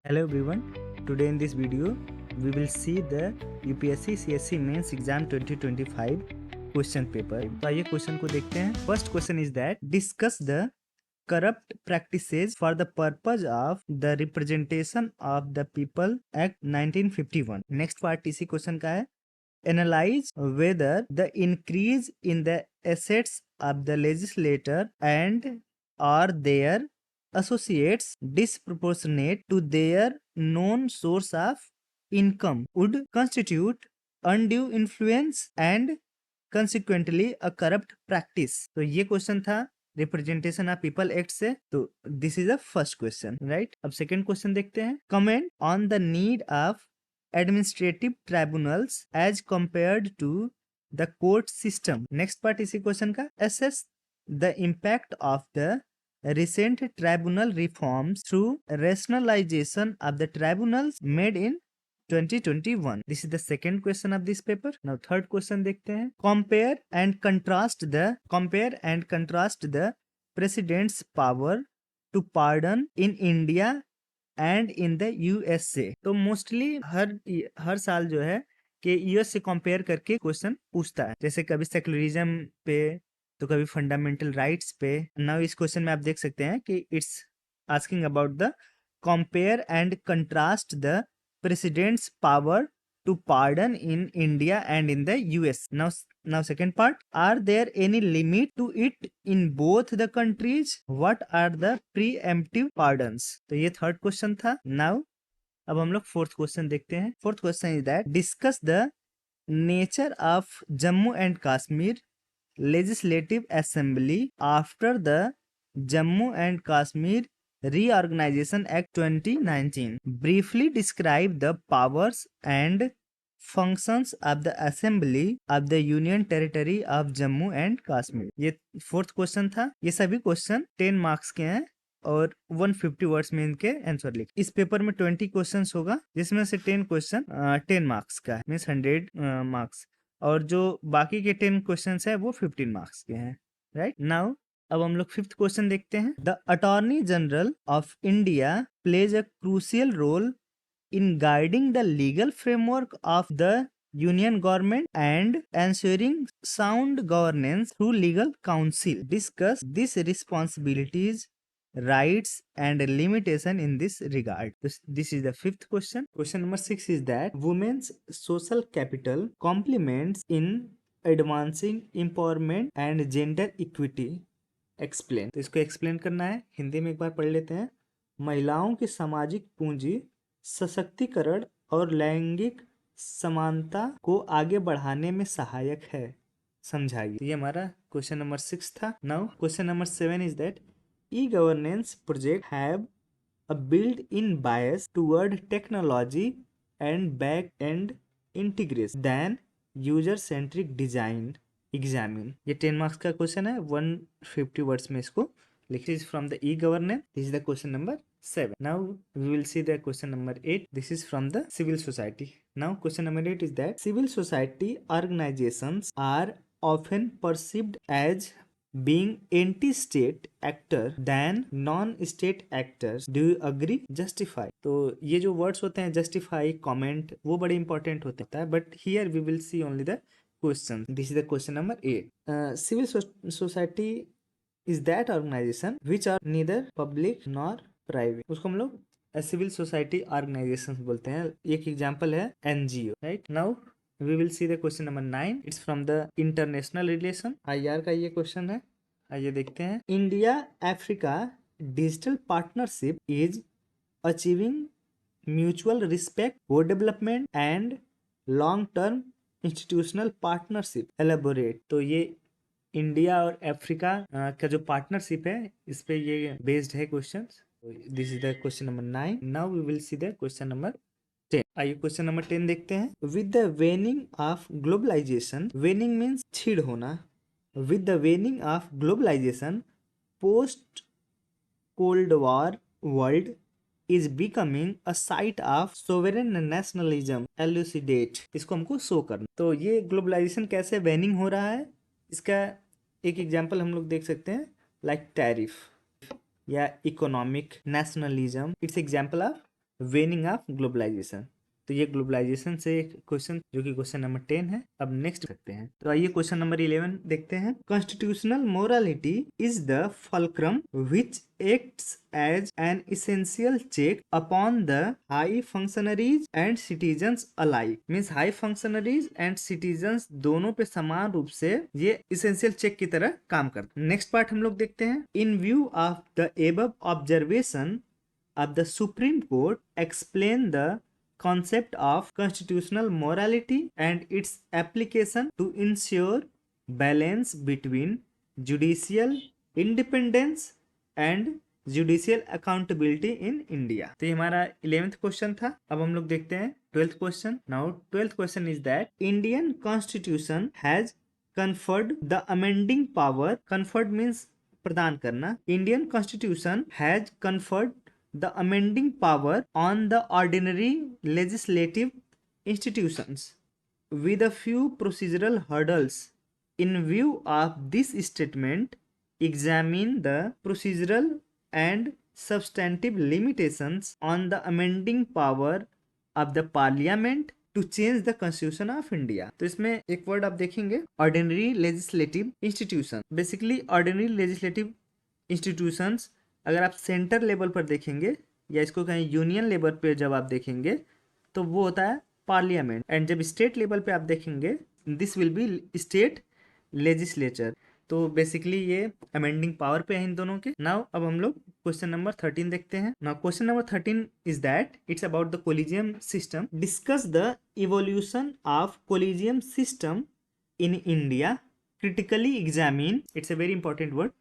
Hello everyone, today in this video we will see the UPSC CSC Mains Exam 2025 question paper. तो आइए question को देखते हैं. First question is that discuss the corrupt practices for the purpose of the Representation of the People Act 1951. Next part इसी question का है. Analyze whether the increase in the assets of the legislator and or their associates disproportionate to their known source of income would constitute undue influence and consequently a corrupt practice. तो ये question था representation of people act से. तो this is the first question, right. अब second question देखते हैं. Comment on the need of administrative tribunals as compared to the court system. Next part इसी question का. Assess the impact of the recent tribunal reforms through rationalization of the tribunals made in 2021. This is the second question of this paper. Now third question देखते हैं. Compare and contrast the president's power to pardon in India and in the USA. तो mostly हर साल जो है कि US से compare करके question पूछता है. जैसे कभी सेक्युलरिज्म पे तो कभी फंडामेंटल राइट्स पे. नाउ इस क्वेश्चन में आप देख सकते हैं कि it's asking about the compare and contrast the president's power to pardon in India and in the US. Now second part. Are there any limit to it in both the countries? What are the preemptive pardons? तो ये third question था. Now अब हम लोग fourth question देखते हैं. Fourth question is that discuss the nature of Jammu and Kashmir Legislative Assembly after the Jammu and Kashmir Reorganization Act 2019. Briefly describe the powers and functions of the Assembly of the Union Territory of Jammu and Kashmir. ये fourth question था. ये सभी question 10 marks के हैं और 150 words में इनके answer लिख. इस पेपर में 20 क्वेश्चंस होगा जिसमें से 10 क्वेश्चन 10 मार्क्स का है, मीन्स 100 मार्क्स, और जो बाकी के 10 क्वेश्चंस है वो 15 मार्क्स के हैं, राइट. नाउ अब हम लोग फिफ्थ क्वेश्चन देखते हैं. The attorney general of India plays a crucial role in guiding the legal framework of the union government and ensuring sound governance through legal council. Discuss these responsibilities, rights and limitation in this regard. This is the fifth question. Question number 6 is that women's social capital complements in advancing empowerment and gender equity. Explain. तो इसको explain करना है. हिंदी में एक बार पढ़ लेते हैं. महिलाओं की सामाजिक पूंजी सशक्तिकरण और लैंगिक समानता को आगे बढ़ाने में सहायक है. समझाइए. ये हमारा क्वेश्चन नंबर 6 था. Now question number 7 is that e-governance project have a built-in bias toward technology and back-end integration than user-centric design. Examine. ये 10 मार्क्स का क्वेश्चन है. 150 वर्ड्स में इसको लिखिए. From the e-governance. This is the question number 7. Now we will see the question number 8. This is from the civil society. Now question number 8 is that civil society organizations are often perceived as being anti-state actor than non-state actors. Do you agree? Justify. तो ये जो words होते हैं justify, comment, वो बड़े important होते हैं. But here we will see only the question. This is the question number 8. Civil society is that organization which are neither public nor private. उसको हम लोग सिविल सोसाइटी ऑर्गेनाइजेशन बोलते हैं. एक एग्जांपल है NGO, right. Now we will see the question number 9. It's from the international relation. IR का ये question है. आइए देखते हैं. India Africa digital partnership is achieving mutual respect, co development and long term institutional partnership. Elaborate. तो ये India और Africa का जो पार्टनरशिप है इस पे ये बेस्ड है question. This is the question number 9. Now we will see the question number 10. आइए क्वेश्चन नंबर 10 देखते हैं. With the waning of globalisation. Waning means छीड़ होना. With the waning of globalisation post cold war world is becoming a site of sovereign nationalism. Elucidate. इसको हमको show करना. तो ये ग्लोबलाइजेशन कैसे वेनिंग हो रहा है इसका एक एग्जांपल हम लोग देख सकते हैं, लाइक टैरिफ या economic nationalism. It's example of waning of globalization. तो ये ग्लोबलाइजेशन से एक क्वेश्चन जो कि क्वेश्चन नंबर 10 है। अब नेक्स्ट करते हैं, तो आइए क्वेश्चन नंबर 11 देखते हैं। Constitutional morality is the fulcrum which acts as an essential check upon the high functionaries and citizens alike. Means high functionaries and citizens दोनों पे समान रूप से ये इसेंशियल चेक की तरह काम करते हैं। नेक्स्ट पार्ट हम लोग देखते हैं। इन view of the above observation of the Supreme Court explain the concept of constitutional morality and its application to ensure balance between judicial independence and judicial accountability in India. तो ये हमारा 11th question था। अब हम लोग देखते हैं 12th question. Now 12th question is that Indian constitution has conferred the amending power, conferred means प्रदान करना। Indian constitution has conferred the amending power on the ordinary legislative institutions with a few procedural hurdles. In view of this statement, examine the procedural and substantive limitations on the amending power of the parliament to change the constitution of India। तो इसमें एक word आप देखेंगे ordinary legislative institution। Basically ordinary legislative institutions अगर आप centre level पर देखेंगे या इसको कहीं यूनियन लेवल पे जब आप देखेंगे तो वो होता है पार्लियामेंट, एंड जब स्टेट लेवल पे आप देखेंगे this will be state legislature. तो बेसिकली ये अमेंडिंग पावर पे है इन दोनों के। नाउ अब हम लोग क्वेश्चन नंबर 13 देखते हैं। Now question number 13 is that it's about the collegium system. Discuss the evolution of collegium system in India. Critically examine, it's a very important word,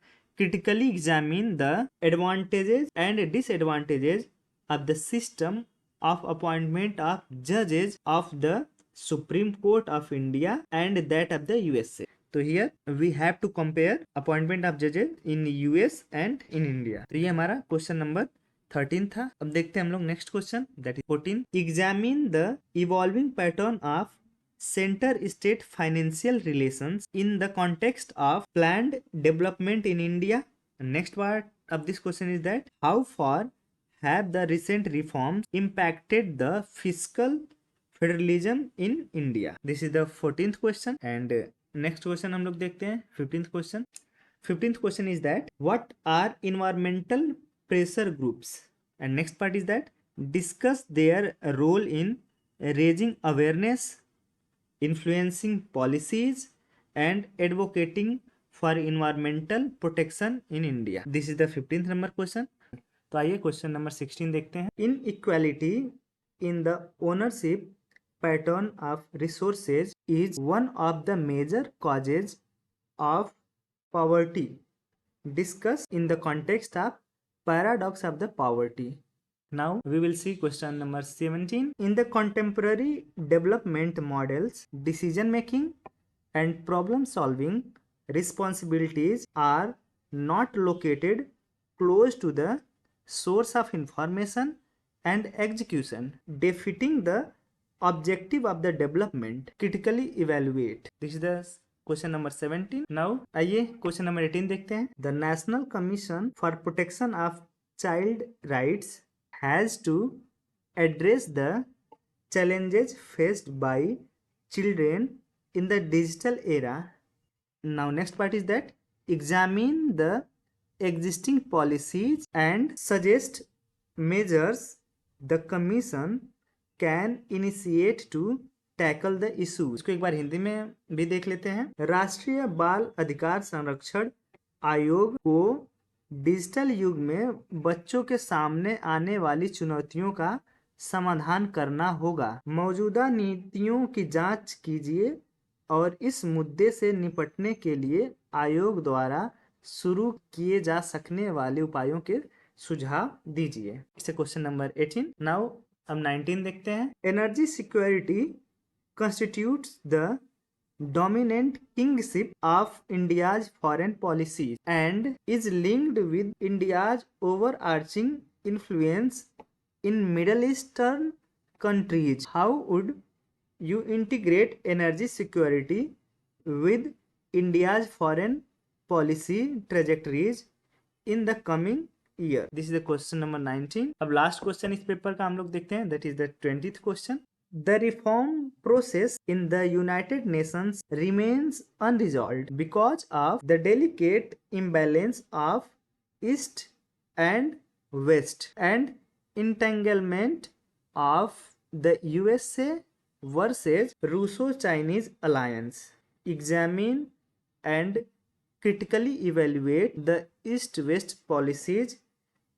critically examine the advantages and disadvantages of the system of appointment of judges of the Supreme Court of India and that of the USA. So here we have to compare appointment of judges in US and in India. तो ये हमारा question number 13 था। अब देखते हैं हम लोग next question that is 14। Examine the evolving pattern of center state financial relations in the context of planned development in India. Next part of this question is that how far have the recent reforms impacted the fiscal federalism in India? This is the 14th question, and next question हम लोग देखते हैं 15th question. 15th question is that what are environmental pressure groups? And next part is that discuss their role in raising awareness, influencing policies and advocating for environmental protection in India. This is the 15th number question. तो आइए question number 16 देखते हैं। Inequality in the ownership pattern of resources is one of the major causes of poverty. Discuss in the context of paradox of the poverty. Now we will see question number 17. In the contemporary development models, decision making and problem solving responsibilities are not located close to the source of information and execution, defeating the objective of the development. Critically evaluate. This is the question number 17। Now आइए question number 18 देखते हैं। The national commission for protection of child rights has to address the challenges faced by children in the digital era. Now next part is that examine the existing policies and suggest measures the commission can initiate to tackle the issue. इसको एक बार हिंदी में भी देख लेते हैं। राष्ट्रीय बाल अधिकार संरक्षण आयोग को डिजिटल युग में बच्चों के सामने आने वाली चुनौतियों का समाधान करना होगा। मौजूदा नीतियों की जांच कीजिए और इस मुद्दे से निपटने के लिए आयोग द्वारा शुरू किए जा सकने वाले उपायों के सुझाव दीजिए। इसे क्वेश्चन नंबर 18। नाउ अब 19 देखते हैं। Energy security constitutes the dominant kingship of India's foreign policies and is linked with India's overarching influence in Middle Eastern countries. How would you integrate energy security with India's foreign policy trajectories in the coming year. This is the question number 19. अब last question इस paper का हम लोग देखते हैं, that is the 20th question. The reform process in the United Nations remains unresolved because of the delicate imbalance of East and West and entanglement of the USA versus Russo-Chinese alliance. Examine and critically evaluate the East-West policies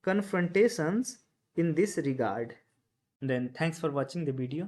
confrontations in this regard. Then thanks for watching the video.